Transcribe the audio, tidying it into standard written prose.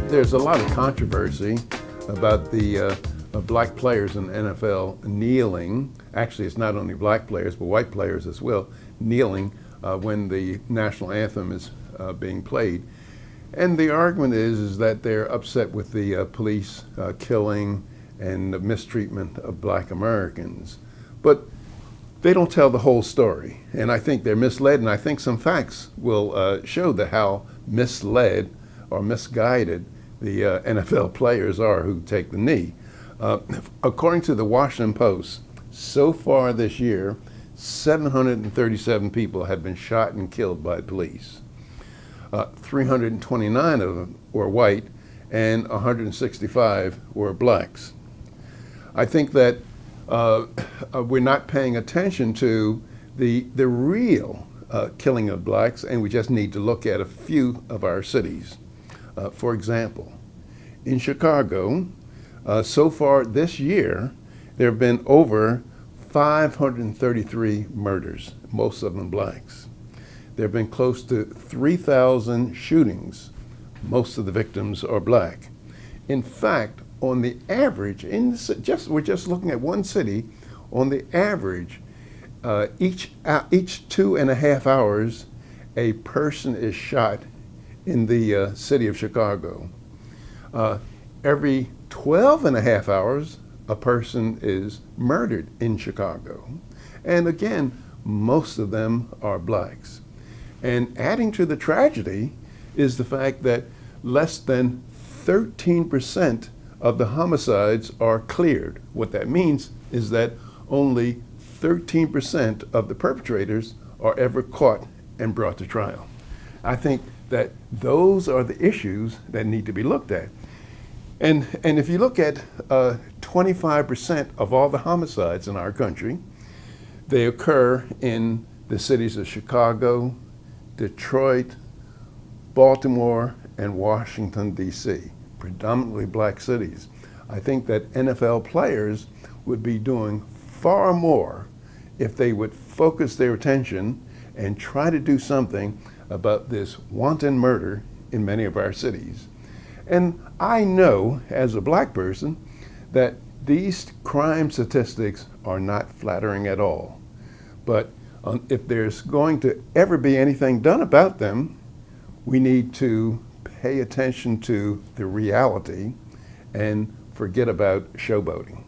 There's a lot of controversy about the black players in the NFL kneeling. Actually, it's not only black players, but white players as well, kneeling when the national anthem is being played. And the argument is that they're upset with the police killing and the mistreatment of black Americans. But they don't tell the whole story. And I think they're misled, and I think some facts will show how misled or misguided the NFL players are who take the knee. According to the Washington Post, so far this year, 737 people have been shot and killed by police. 329 of them were white and 165 were blacks. I think that we're not paying attention to the real killing of blacks, and we just need to look at a few of our cities. For example, in Chicago, so far this year, there have been over 533 murders, most of them blacks. There have been close to 3,000 shootings. Most of the victims are black. In fact, on the average, we're just looking at one city, on the average, each 2.5 hours, a person is shot in the city of Chicago. Every 12.5 hours, a person is murdered in Chicago. And again, most of them are blacks. And adding to the tragedy is the fact that less than 13% of the homicides are cleared. What that means is that only 13% of the perpetrators are ever caught and brought to trial. I think that those are the issues that need to be looked at. And if you look at 25% of all the homicides in our country, they occur in the cities of Chicago, Detroit, Baltimore, and Washington, D.C., predominantly black cities. I think that NFL players would be doing far more if they would focus their attention and try to do something about this wanton murder in many of our cities. And I know, as a black person, that these crime statistics are not flattering at all. But if there's going to ever be anything done about them, we need to pay attention to the reality and forget about showboating.